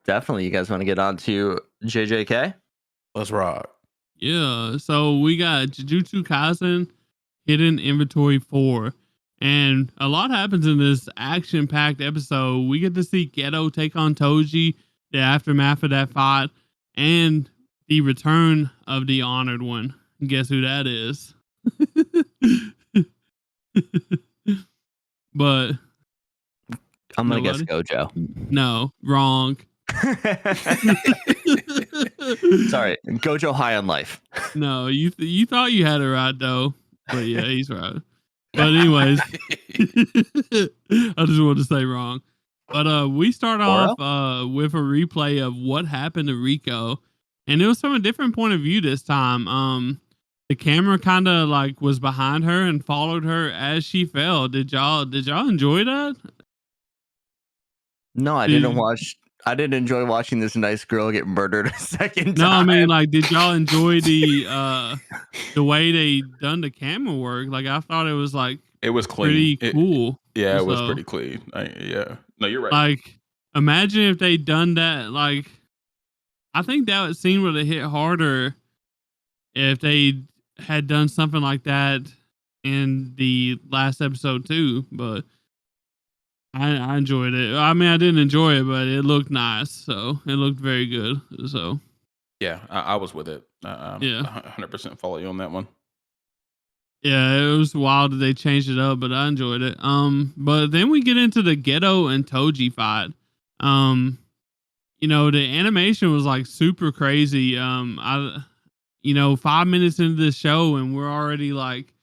Definitely. You guys want to get on to JJK? Let's rock. Yeah. So we got Jujutsu Kaisen Hidden Inventory 4. And a lot happens in this action-packed episode. We get to see Geto take on Toji, the aftermath of that fight, and the return of the Honored One. Guess who that is? But I'm going to guess Gojo. No, wrong. Sorry, Gojo high on life. No, you thought you had it right though. But yeah, he's right. But anyways, I just wanted to say wrong. But we start off with a replay of what happened to Rico, and it was from a different point of view this time. The camera kind of like was behind her and followed her as she fell. Did y'all enjoy that? No, I didn't watch. I didn't enjoy watching this nice girl get murdered a second time. No, I mean, like, did y'all enjoy the way they done the camera work? Like, I thought it was like it was clean, pretty cool. It was pretty clean. Yeah, no, you're right. Like, imagine if they done that. Like, I think that scene would have hit harder if they had done something like that in the last episode too. But I enjoyed it. I mean, I didn't enjoy it, but it looked nice. So it looked very good. So yeah, I was with it. Yeah, 100% follow you on that one. Yeah, it was wild that they changed it up, but I enjoyed it. But then we get into the Geto and Toji fight. You know, the animation was like super crazy. 5 minutes into the show and we're already like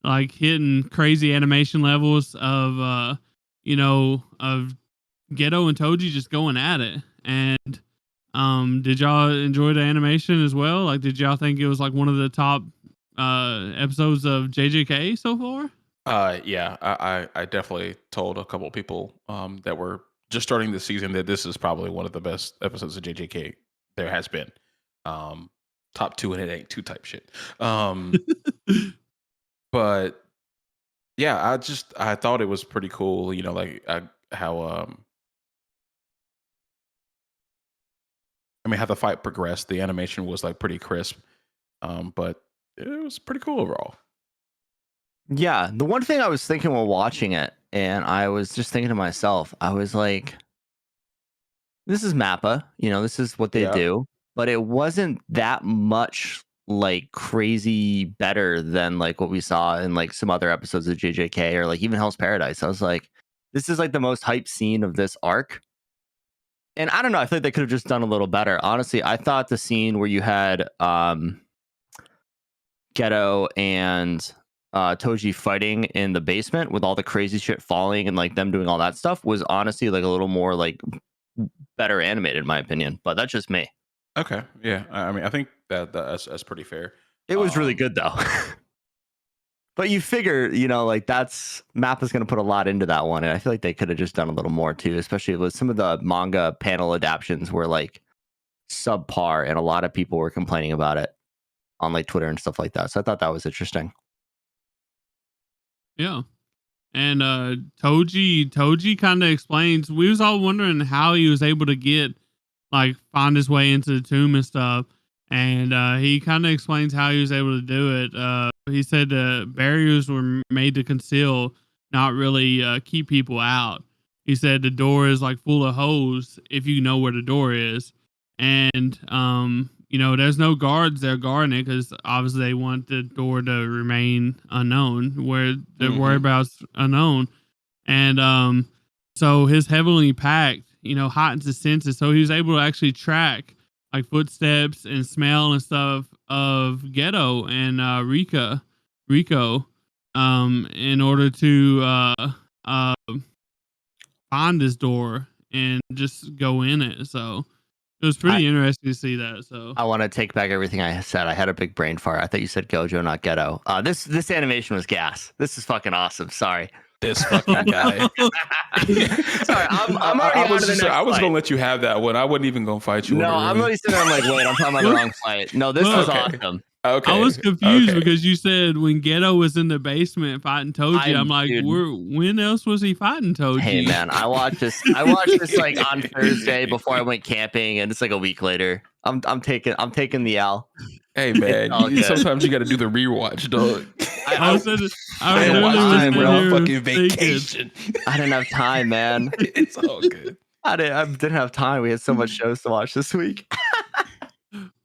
hitting crazy animation levels of of Geto and Toji just going at it. And did y'all enjoy the animation as well? Like, did y'all think it was like one of the top episodes of JJK so far? Yeah, I definitely told a couple of people that were just starting the season that this is probably one of the best episodes of JJK there has been. Top 2 and it ain't 2 type shit. But yeah, I thought it was pretty cool, how how the fight progressed. The animation was like pretty crisp. But it was pretty cool overall. Yeah, the one thing I was thinking while watching it, and I was just thinking to myself, I was like, this is Mappa, this is what they do, but it wasn't that much like crazy better than like what we saw in like some other episodes of JJK or like even Hell's Paradise. I was like, this is like the most hype scene of this arc. And I don't know, I feel like they could have just done a little better. Honestly, I thought the scene where you had Geto and Toji fighting in the basement with all the crazy shit falling and like them doing all that stuff was honestly like a little more like better animated in my opinion, but that's just me. Okay, yeah, I mean, I think that's pretty fair. It was really good though. But you figure, like that's Mappa's going to put a lot into that one, and I feel like they could have just done a little more too, especially with some of the manga panel adaptions were like subpar, and a lot of people were complaining about it on like Twitter and stuff like that. So I thought that was interesting. Yeah. And Toji kind of explains, we was all wondering how he was able to find his way into the tomb and stuff. And he kind of explains how he was able to do it. He said barriers were made to conceal, not really keep people out. He said the door is like full of holes if you know where the door is. And, there's no guards there guarding it because obviously they want the door to remain unknown, where the whereabouts unknown. And so his heavily packed, heightens his senses. So he was able to actually track like footsteps and smell and stuff of Geto and Rico in order to find this door and just go in it. So it was pretty interesting to see that. So I want to take back everything I said. I had a big brain fart. I thought you said Gojo, not Geto. This animation was gas. This is fucking awesome. Sorry. This fucking guy. Sorry, I'm already on to the next I was fight. gonna let you have that one. I wasn't even gonna fight you. No, I'm already sitting there. I'm like, wait, I'm talking about the wrong fight. No, this was awesome. I Okay. was confused Okay. because you said when Ghetto was in the basement fighting Toji. I'm like, Dude. when else was he fighting Toji? Hey man, I watched this. I watched this like on Thursday before I went camping, and it's like a week later. I'm taking the L. Hey It's man, all good. sometimes you got to do the rewatch, dog. I was I literally was time, sitting bro. here Fucking thinking, vacation. I didn't have time, man. It's all good. I didn't have time. We had so much shows to watch this week.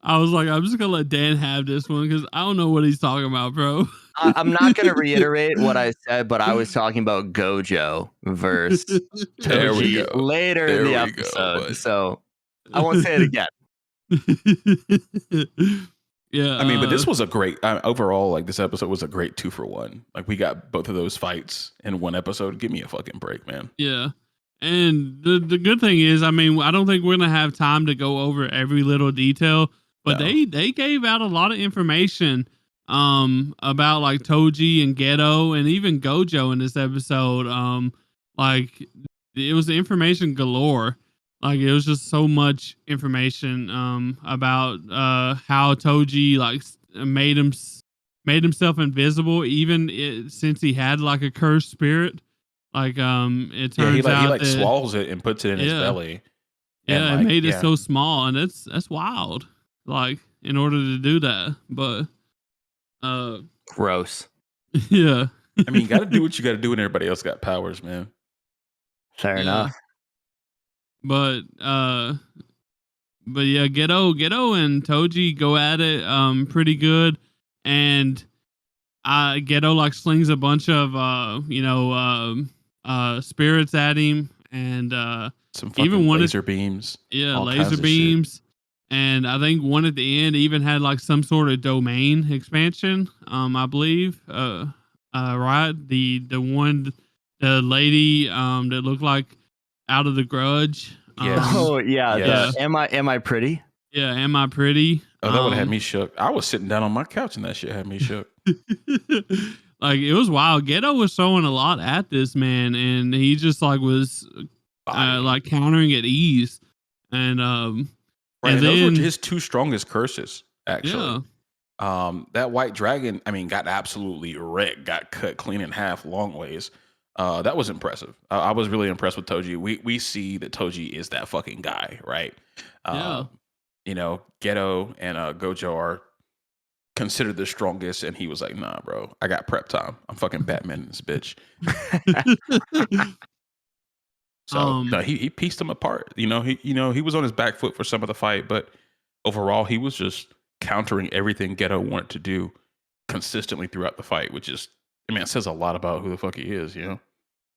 I was like, I'm just gonna let Dan have this one because I don't know what he's talking about, bro. I'm not gonna reiterate what I said, but I was talking about Gojo versus There we Toji go. later in There the we go, episode, bud. so I won't say it again. Yeah, I mean, but this was a great overall. Like this episode was a great 2-for-1. Like we got both of those fights in one episode. Give me a fucking break, man. yeah. And the good thing is, I mean, I don't think we're gonna have time to go over every little detail, but No. they gave out a lot of information about like Toji and Geto and even Gojo in this episode. Like it was information galore. Like it was just so much information about how Toji like made himself invisible even since he had like a cursed spirit. Like it Yeah, he turns out like that swallows it and puts it in his belly. And yeah, it like, made it yeah. so small, and that's wild. Like in order to do that, but Gross. yeah, I mean, you got to do what you got to do when everybody else got powers, man. Fair enough. But yeah, Geto and Toji go at it pretty good, and Geto like slings a bunch of spirits at him, and Some fucking even one laser beams. yeah, all kinds laser of shit. beams. And I think one at the end even had like some sort of domain expansion. I believe. Right. The lady that looked like out of the Grudge. Yes. Oh yeah. Yes. Am I pretty? Yeah. Am I pretty? Oh, that would have had me shook. I was sitting down on my couch and that shit had me shook. Like it was wild. Geto was throwing a lot at this man, and he just like was like countering at ease. And right, and those then were his two strongest curses, actually. yeah. That white dragon, I mean, got absolutely wrecked, got cut clean in half long ways. That was impressive. I was really impressed with Toji. We see that Toji is that fucking guy, right? Yeah. You know, Geto and Gojo are considered the strongest, and he was like, "Nah, bro, I got prep time. I'm fucking Batman in this bitch." So no, he pieced them apart. He was on his back foot for some of the fight, but overall, he was just countering everything Geto wanted to do consistently throughout the fight, which is, I mean, it says a lot about who the fuck he is, you know?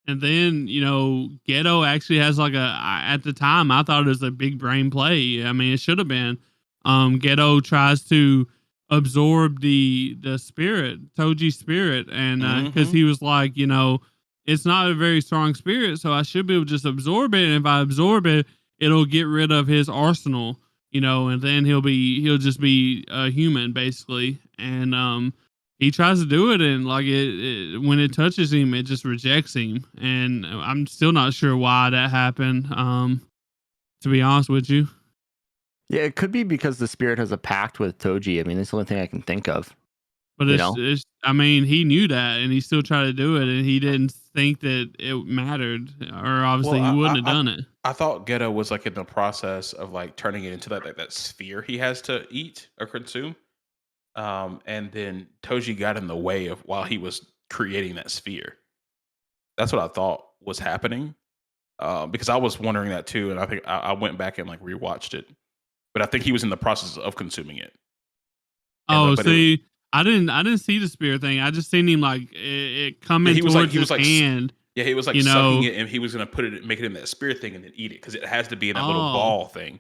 And then, Geto actually has like at the time, I thought it was a big brain play. I mean, it should have been. Geto tries to absorb the spirit, Toji's spirit. And because he was like, it's not a very strong spirit, so I should be able to just absorb it. And if I absorb it, it'll get rid of his arsenal, and then he'll just be a human basically. And, he tries to do it, and like when it touches him, it just rejects him. And I'm still not sure why that happened. To be honest with you, Yeah, it could be because the spirit has a pact with Toji. I mean, that's the only thing I can think of. but it's I mean, he knew that, and he still tried to do it, and he didn't think that it mattered, or obviously he wouldn't have done it. I thought Geto was like in the process of like turning it into that sphere he has to eat or consume. And then Toji got in the way of while he was creating that sphere. That's what I thought was happening. Because I was wondering that too, and I think I went back and like rewatched it. But I think he was in the process of consuming it. I didn't see the spear thing. I just seen him like it coming towards his hand. Yeah, he was like sucking it, and he was gonna make it in that spear thing and then eat it because it has to be in that little ball thing.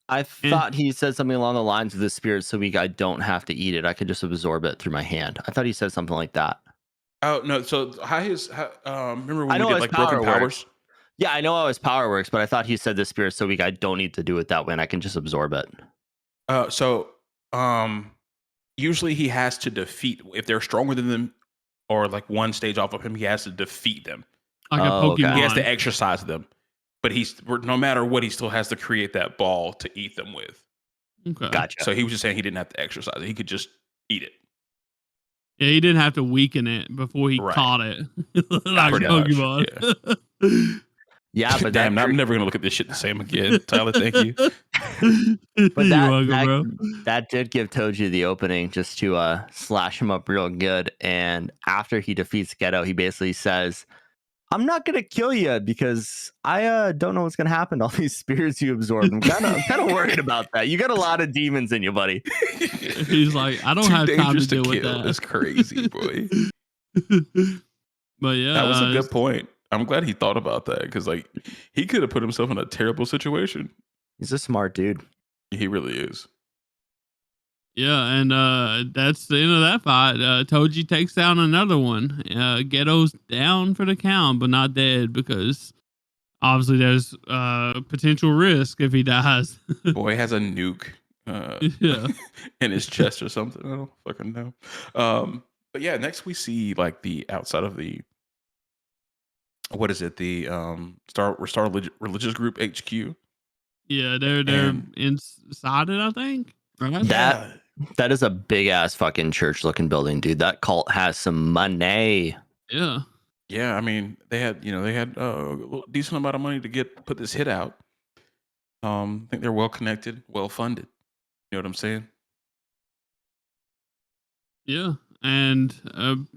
I thought he said something along the lines of the spirit so weak I don't have to eat it. I could just absorb it through my hand. I thought he said something like that. Oh no! So remember when we did like broken powers? Yeah, I know how his power works, but I thought he said the spirit so weak I don't need to do it that way and I can just absorb it. Usually he has to defeat if they're stronger than them or like one stage off of him. He has to defeat them. Like a Pokemon. Okay. He has to exercise them. But no matter what, he still has to create that ball to eat them with. Okay. Gotcha. So he was just saying he didn't have to exercise it. He could just eat it. Yeah, he didn't have to weaken it before he Right. caught it. Like Pretty much, Pokemon. Yeah, but Damn, I'm never gonna look at this shit the same again. Tyler, thank you. but You're welcome, bro. that did give Toji the opening just to slash him up real good. And after he defeats Geto, he basically says, "I'm not gonna kill you because I don't know what's gonna happen to all these spirits you absorbed. I'm kind of worried about that. You got a lot of demons in you, buddy." He's like, I don't Too have time to dangerous to deal with kill. that. It's crazy, boy. But yeah, That was a good point. I'm glad he thought about that because, like, he could have put himself in a terrible situation. He's a smart dude. He really is. Yeah, and that's the end of that fight. Toji takes down another one. Ghetto's down for the count, but not dead because obviously there's potential risk if he dies. Boy has a nuke Yeah. in his chest or something. I don't fucking know. But yeah, next we see like the outside of the what is it? The Star Religious Group HQ. Yeah, they're And inside it, I think. Right? That is a big ass fucking church looking building, dude. That cult has some money. Yeah. Yeah, I mean, they had a decent amount of money to put this hit out. I think they're well connected, well funded. You know what I'm saying? Yeah. And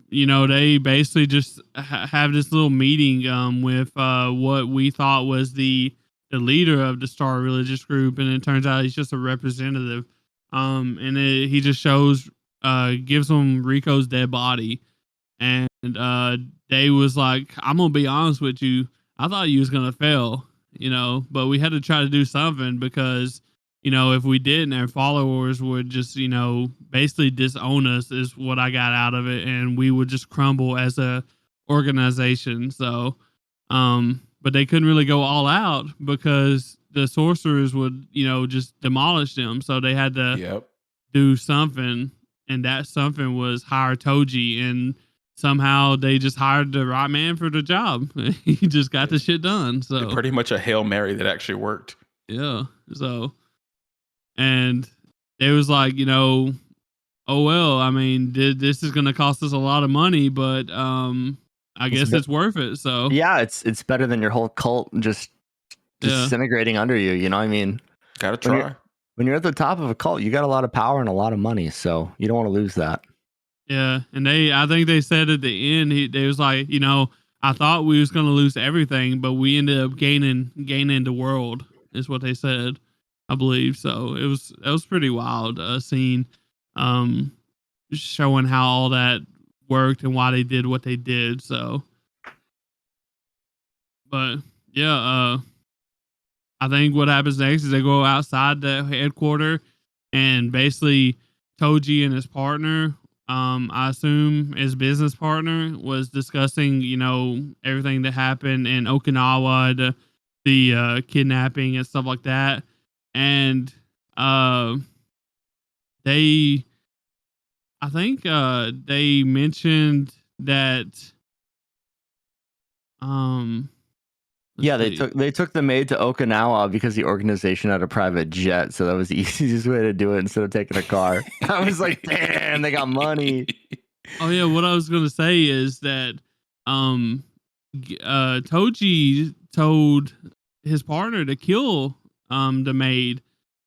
they basically just have this little meeting with what we thought was the leader of the Star Religious Group, and it turns out he's just a representative. And he just gives them Rico's dead body, and Day was like, "I'm gonna be honest with you, I thought you was gonna fail, but we had to try to do something because." If we didn't, our followers would just, basically disown us is what I got out of it. And we would just crumble as a organization. So, but they couldn't really go all out because the sorcerers would, just demolish them. So they had to do something. And that something was hire Toji. And somehow they just hired the right man for the job. He just got the shit done. So pretty much a Hail Mary that actually worked. Yeah. So. And it was like, oh well, I mean, this is going to cost us a lot of money, but I guess it's worth it. So yeah, it's better than your whole cult just disintegrating under you. You know what I mean? Gotta try. When you're at the top of a cult, you got a lot of power and a lot of money, so you don't want to lose that. Yeah, and I think they said at the end, they was like, I thought we was going to lose everything, but we ended up gaining the world, is what they said. I believe so. That was pretty wild scene, showing how all that worked and why they did what they did. So, but yeah, I think what happens next is they go outside the headquarters and basically Toji and his partner, I assume his business partner, was discussing everything that happened in Okinawa, the kidnapping and stuff like that. And they mentioned that they took the maid to Okinawa because the organization had a private jet, so that was the easiest way to do it instead of taking a car. I was like, damn, they got money. Oh yeah, what I was gonna say is that Toji told his partner to kill the maid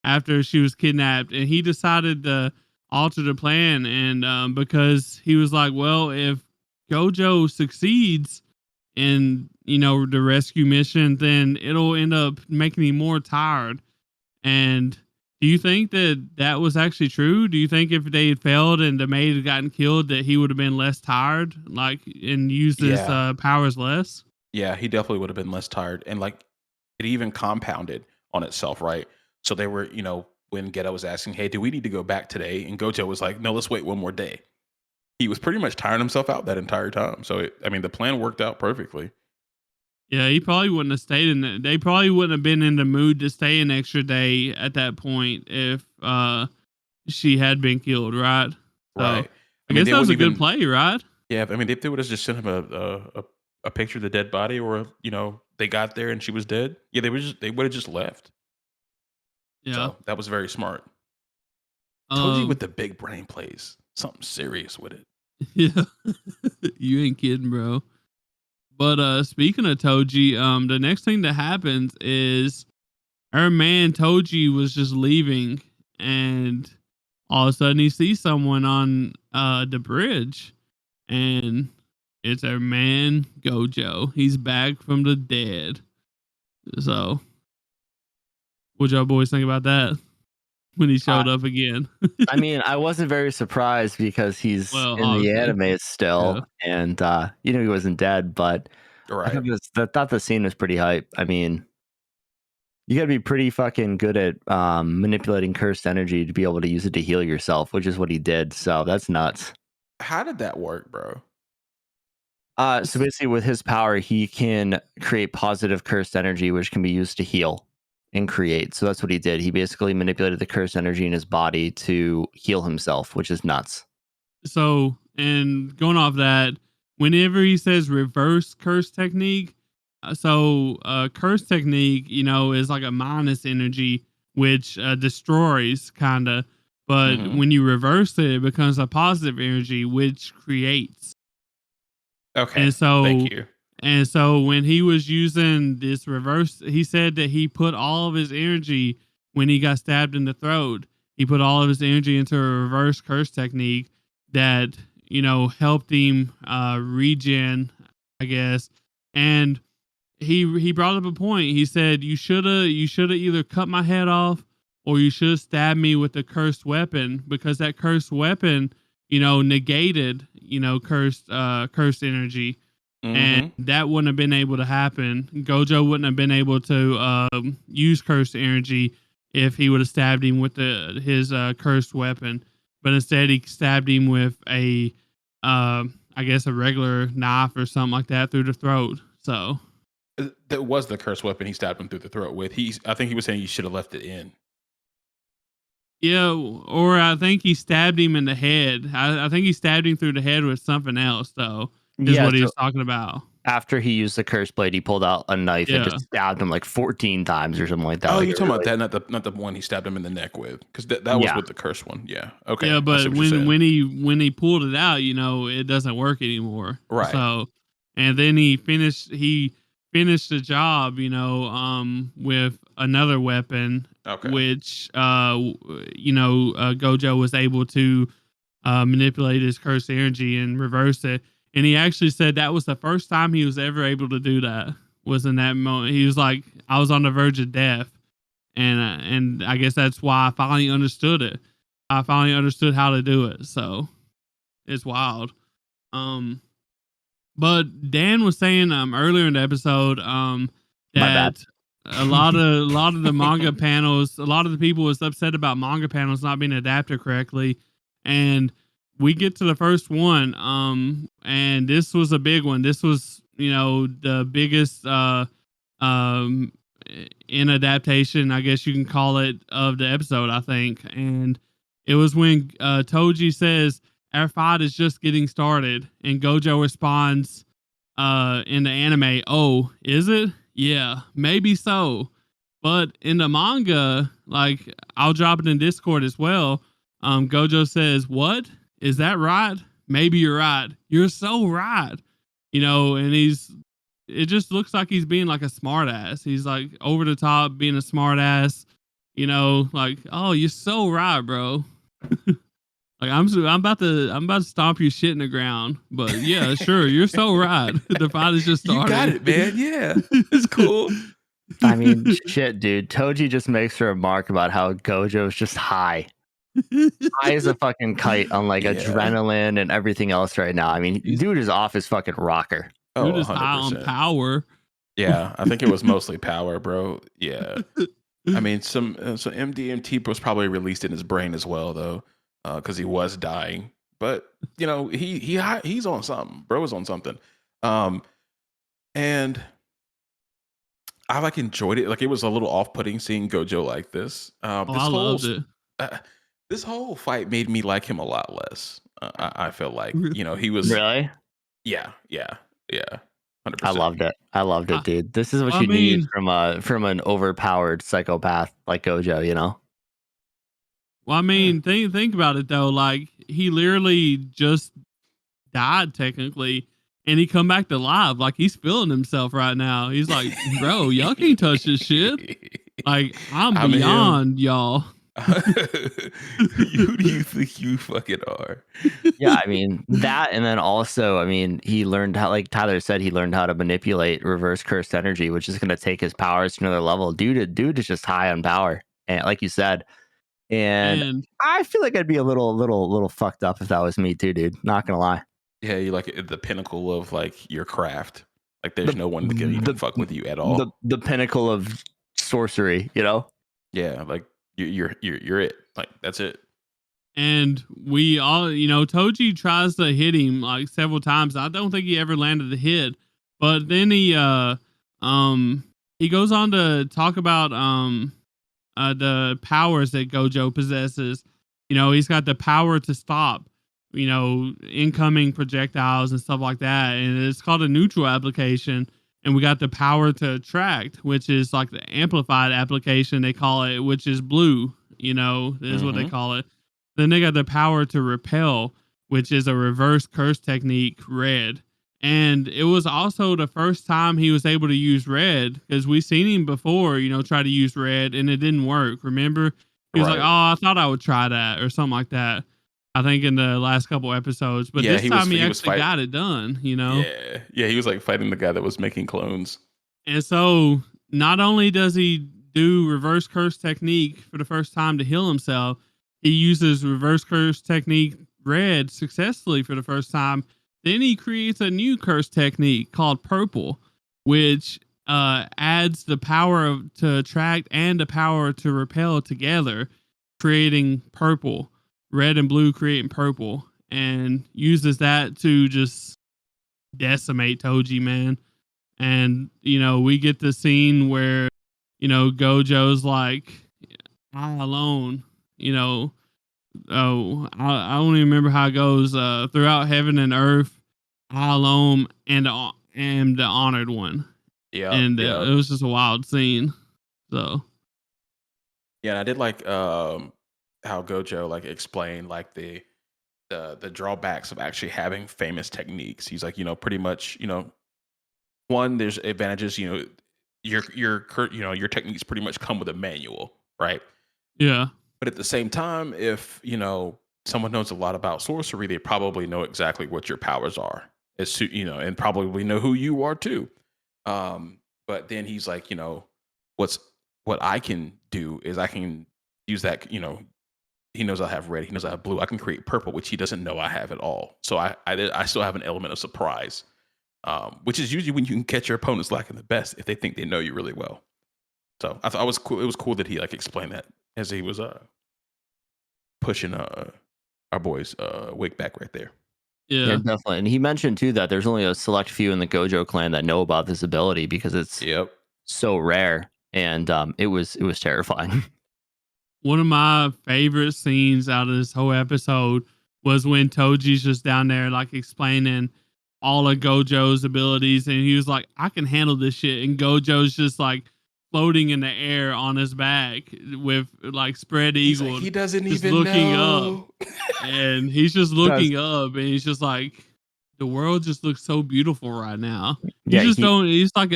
after she was kidnapped, and he decided to alter the plan. And because he was like, well, if Gojo succeeds in the rescue mission, then it'll end up making me more tired. And do you think that was actually true? Do you think if they had failed and the maid had gotten killed, that he would have been less tired, and used his powers less? Yeah, he definitely would have been less tired, and it even compounded on itself, right? So they were, when Geto was asking, "Hey, do we need to go back today?" and Gojo was like, "No, let's wait one more day." He was pretty much tiring himself out that entire time. So the plan worked out perfectly. Yeah, he probably wouldn't have stayed in it. They probably wouldn't have been in the mood to stay an extra day at that point if she had been killed, right? So, right. I guess that was a good play, right? Yeah, if they would have just sent him a picture of the dead body, or they got there and she was dead, yeah, they would have just left. Yeah, so that was very smart. Told you with the big brain plays. something serious with it. Yeah. You ain't kidding, bro. But speaking of Toji, the next thing that happens is our man Toji was just leaving, and all of a sudden he sees someone on the bridge, and it's our man Gojo. He's back from the dead. So what y'all boys think about that when he showed up again? I mean, I wasn't very surprised because he's Well, in the obviously. anime Yeah. still, and he wasn't dead. But I Right. thought the scene was pretty hype. I mean, you got to be pretty fucking good at manipulating cursed energy to be able to use it to heal yourself, which is what he did. So that's nuts. How did that work, bro? So basically, with his power, he can create positive cursed energy, which can be used to heal and create. So that's what he did. He basically manipulated the cursed energy in his body to heal himself, which is nuts. So, and going off that, whenever he says reverse curse technique, curse technique, is like a minus energy, which destroys kind of. But Mhm. when you reverse it, it becomes a positive energy, which creates. Okay. And so, Thank you. and so when he was using this reverse, he said that he put all of his energy when he got stabbed in the throat. He put all of his energy into a reverse curse technique that helped him regen, I guess. And he brought up a point. He said you shoulda either cut my head off or you should have stabbed me with the cursed weapon, because that cursed weapon negated cursed energy, and Mhm. that wouldn't have been able to happen. Gojo wouldn't have been able to use cursed energy if he would have stabbed him with his cursed weapon. But instead, he stabbed him with I guess a regular knife or something like that through the throat. So That was the cursed weapon he stabbed him through the throat with. I think he was saying you should have left it in. yeah, or I think he stabbed him in the head. I think he stabbed him through the head with something else, though, is Yeah. what he So was talking about. after he used the curse blade, he pulled out a knife and Yeah. just stabbed him like 14 times or something like that. Oh, Like you're it talking about really, that, not the one he stabbed him in the neck with, because that was yeah. with the cursed one. Yeah. Okay. Yeah, I see but what you're saying. when he pulled it out, it doesn't work anymore. Right. So, and then he finished the job, with another weapon, Okay. which Gojo was able to manipulate his cursed energy and reverse it. And he actually said that was the first time he was ever able to do that. Was in that moment. He was like, I was on the verge of death, and I guess that's why I finally understood it. I finally understood how to do it. So it's wild. Um, but Dan was saying earlier in the episode My bad. that a lot of the manga panels, a lot of the people was upset about manga panels not being adapted correctly, and we get to the first one, and this was a big one. This was the biggest um in adaptation, I guess you can call it, of the episode, I think. And it was when Toji says our fight is just getting started, and Gojo responds in the anime, "Oh, is it? Yeah, maybe so." But in the manga, like, I'll drop it in Discord as well. Gojo says, "What? Is that right? Maybe you're right. You're so right." And it just looks like he's being like a smart ass. He's like over the top being a smart ass, like, "Oh, you're so right, bro." Like, I'm about to stomp your shit in the ground. But yeah, sure, you're so right. The fight is just You got starting. it, man. Yeah. It's cool. I mean, shit, dude. Toji just makes a remark about how Gojo's just high. High as a fucking kite on like Yeah. adrenaline and everything else right now. I mean, dude is off his fucking rocker. Dude Oh, is high on 100%. power. Yeah. I think it was mostly power, bro. Yeah. I mean, some MDMT was probably released in his brain as well, though, because he was dying. But he's on something. Bro is on something, and I like enjoyed it. Like, it was a little off putting seeing Gojo like this. Oh, I loved it. Uh, this whole fight made me like him a lot less. I feel like he was. Really? Yeah, yeah, yeah. I 100%. loved it. I loved I, it, dude. This is what I you need mean, from an overpowered psychopath like Gojo, Well, I mean, think about it though. Like he literally just died technically, and he come back to life. Like he's feeling himself right now. He's like, bro, y'all can't touch this shit. Like I'm I'm him. beyond y'all. Who do you think you fucking are? Yeah, I mean that, and then also, I mean, he learned how, like Tyler said, he learned how to manipulate reverse cursed energy, which is going to take his powers to another level. Dude is just high on power, and like you said, and And I feel like I'd be a little fucked up if that was me too, dude. Not gonna lie. Yeah, you like at the pinnacle of like your craft. Like there's The no one that can even fuck with you at all. the pinnacle of sorcery, you know. Yeah, like you're it. Like that's it. And we all, Toji tries to hit him like several times. I don't think he ever landed the hit, but then he goes on to talk about the powers that Gojo possesses. He's got the power to stop, incoming projectiles and stuff like that, and it's called a neutral application. And we got the power to attract, which is like the amplified application they call it, which is blue. Is what they call it. Then they got the power to repel, which is a reverse curse technique, red. And it was also the first time he was able to use red because we seen him before, try to use red and it didn't work. Remember? He was like, Right. "Oh, I thought I would try that," or something like that. I think in the last couple episodes, but Yeah, this time he was actually got it done. Yeah, he was like fighting the guy that was making clones. And so not only does he do reverse curse technique for the first time to heal himself, he uses reverse curse technique red successfully for the first time. Then he creates a new curse technique called purple, which adds the power to attract and the power to repel together, creating purple. Red and blue creating purple, and uses that to just decimate Toji, man. And we get the scene where Gojo's like, I alone, oh, I don't even remember how it goes. Throughout heaven and earth, I alone and am the honored one. Yeah, And yeah, it was just a wild scene. So yeah. And I did like how Gojo like explained like the drawbacks of actually having famous techniques. He's like, pretty much, one, there's advantages. Your techniques pretty much come with a manual, right? yeah, But at the same time, if someone knows a lot about sorcery, they probably know exactly what your powers are, and probably know who you are too. But then he's like, what's what I can do is I can use that. He knows I have red. He knows I have blue. I can create purple, which he doesn't know I have at all. So I still have an element of surprise, which is usually when you can catch your opponents lacking the best if they think they know you really well. So I thought it was cool. It was cool that he like explained that as he was pushing our boys Wake back right there. yeah. Definitely. And he mentioned too that there's only a select few in the Gojo clan that know about this ability because it's Yep. so rare, and it was terrifying. One of my favorite scenes out of this whole episode was when Toji's just down there like explaining all of Gojo's abilities, and he was like, I can handle this shit. And Gojo's just like floating in the air on his back with like spread He's eagle. like, he doesn't just even looking know. up. And he's just looking up and he's just like, the world just looks so beautiful right now. Yeah, He's like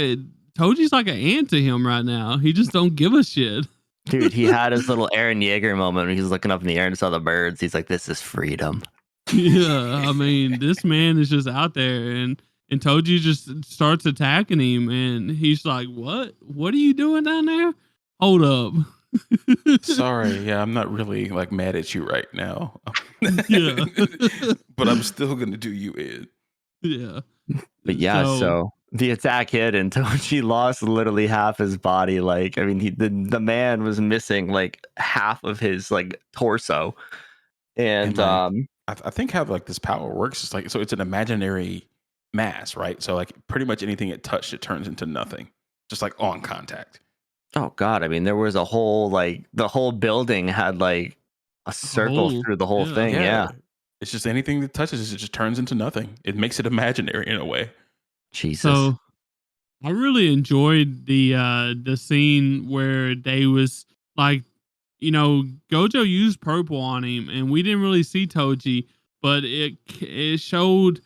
Toji's like an ant to him right now. He just don't give a shit. dude, he had his little Aaron Yeager moment when he was looking up in the air and saw the birds. He's like, this is freedom. Yeah, I mean, this man is just out there, and Toji just starts attacking him, and he's like, "What? What are you doing down there? Hold up." Sorry, yeah, I'm not really like mad at you right now. Yeah. But I'm still gonna do you in. Yeah. But yeah, so the attack hit and Toji lost literally half his body. Like, I mean, the man was missing like half of his like torso. And like, I think how like this power works is like, so it's an imaginary mass, right? So like pretty much anything it touched, it turns into nothing, just like on contact. oh god, I mean, there was a whole like the whole building had like a circle through the whole thing. Yeah. It's just anything that touches it just turns into nothing. It makes it imaginary in a way. Jesus. So I really enjoyed the scene where they was like, Gojo used purple on him, and we didn't really see Toji, but it showed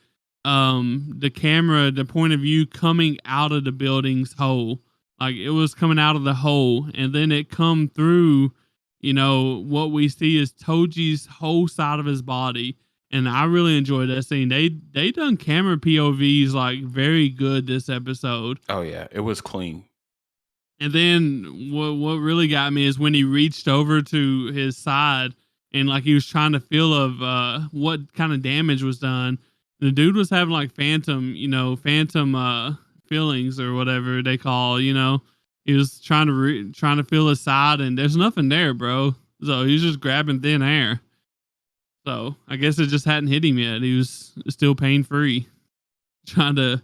the camera, the point of view coming out of the building's hole. Like it was coming out of the hole, and then it come through. What we see is Toji's whole side of his body, and I really enjoyed that scene. They done camera POVs like very good this episode. Oh yeah, it was clean. And then what really got me is when he reached over to his side and like he was trying to feel of what kind of damage was done. The dude was having like phantom feelings or whatever they call. He was trying to feel his side, and there's nothing there, bro. So he's just grabbing thin air. So I guess it just hadn't hit him yet. He was still pain free, trying to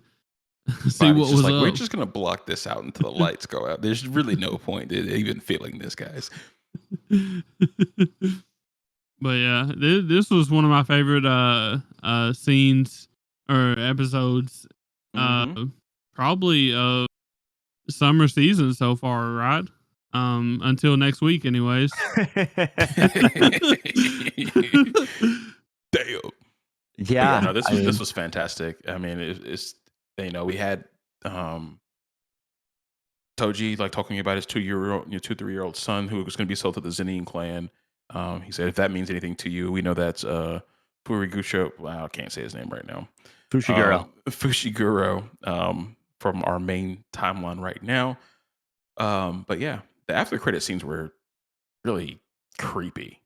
see what was like, up. we're just gonna block this out until the lights go out. There's really no point in even feeling this, guys. But yeah, this was one of my favorite scenes or episodes, probably of summer season so far, right? Until next week, anyways. Damn. Yeah. No, this was fantastic. I mean, it's we had Toji like talking about his 2-3-year-old son who was going to be sold to the Zenin clan. He said, if that means anything to you, we know that's Furigusho. Well, I can't say his name right now. Fushiguro from our main timeline right now. But yeah, the after credit scenes were really creepy.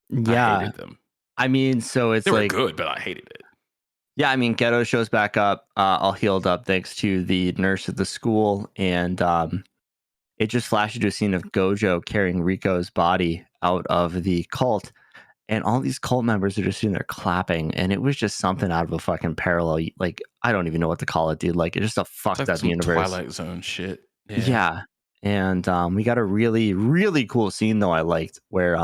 Yeah. I hated them. I mean, so it's they were like good, but I hated it. Yeah, I mean, Geto shows back up, all healed up thanks to the nurse at the school, and it just flashes to a scene of Gojo carrying Rico's body out of the cult, and all these cult members are just sitting there clapping, and it was just something out of a fucking parallel. Like, I don't even know what to call it, dude. Like, it's just a fucked like up some universe. Twilight Zone shit. Yeah. And we got a really, really cool scene though I liked where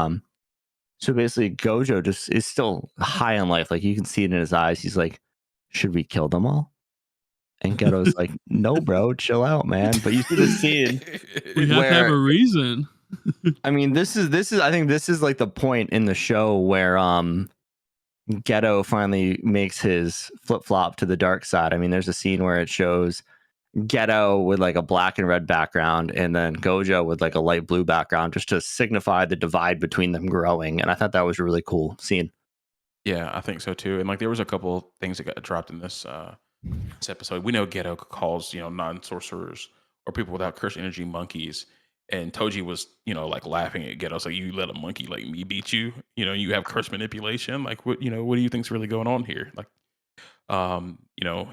so basically Gojo just is still high on life. Like you can see it in his eyes. He's like, should we kill them all? And Geto's like, no, bro, chill out, man. But you see the scene we have to have a reason. I mean, this is I think this is like the point in the show where Geto finally makes his flip-flop to the dark side. I mean, there's a scene where it shows Geto with like a black and red background, and then Gojo with like a light blue background, just to signify the divide between them growing. And I thought that was a really cool scene. Yeah, I think so too. And like there was a couple things that got dropped in this episode. We know Geto calls non-sorcerers or people without curse energy monkeys, and Toji was like laughing at Geto. So you let a monkey like me beat you? You have curse manipulation. Like what do you think's really going on here? Like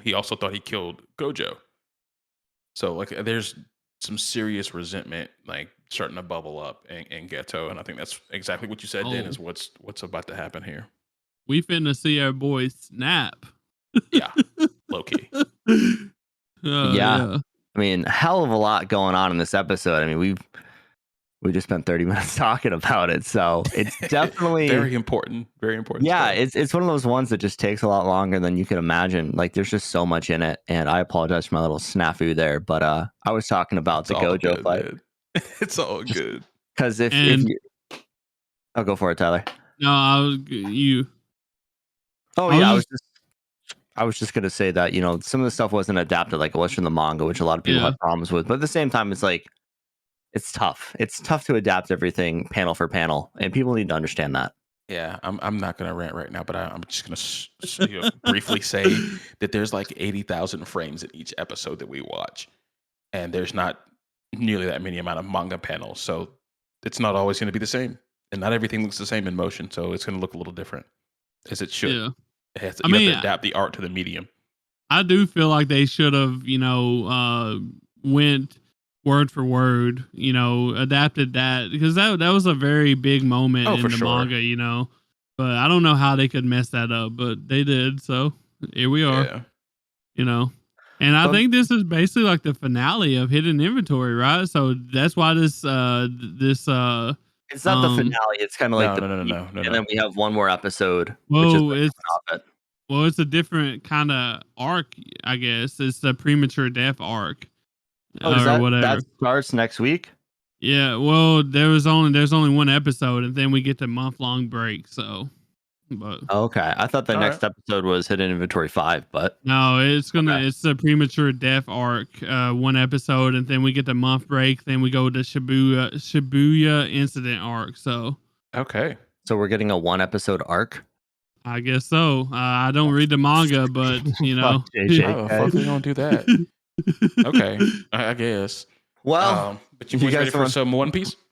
he also thought he killed Gojo. So like there's some serious resentment like starting to bubble up in Geto, and I think that's exactly what you said. Then is what's about to happen here. We finna see our boy snap. Yeah, low key. Yeah. I mean, hell of a lot going on in this episode. I mean, we just spent 30 minutes talking about it, so it's definitely very important. Very important. Yeah, it's one of those ones that just takes a lot longer than you can imagine. Like, there's just so much in it, and I apologize for my little snafu there, but I was talking about the Gojo fight. Man. It's all good. Because if you, I'll go for it, Tyler. No, I was you. Oh yeah, I was just gonna say that some of the stuff wasn't adapted like it was from the manga, which a lot of people had problems with. But at the same time, it's like it's tough. It's tough to adapt everything panel for panel, and people need to understand that. Yeah, I'm not gonna rant right now, but I'm just gonna briefly say that there's like 80,000 frames in each episode that we watch, and there's not nearly that many amount of manga panels, so it's not always going to be the same, and not everything looks the same in motion, so it's going to look a little different, as it should. Yeah. You have to adapt the art to the medium. I do feel like they should have, went word for word, adapted that, because that was a very big moment in the manga, but I don't know how they could mess that up, but they did, so here we are. And I think this is basically like the finale of Hidden Inventory, right? So that's why this it's not the finale. It's kind of like no. And then we have one more episode. Well, it's a different kind of arc, I guess. It's the premature death arc, or whatever. That starts next week. Yeah, well, there's only one episode, and then we get the month-long break. So, but Okay, I thought the All right. next episode was Hidden Inventory 5, but no, Okay. it's a premature death arc, one episode, and then we get the month break. Then we go to Shibuya incident arc. So, Okay. so we're getting a 1 episode arc. I guess so. I don't read the manga, but you Fuck know, How the fuck they gonna do that? Okay, I guess. Well, But you you boys guys ready for want- some One Piece?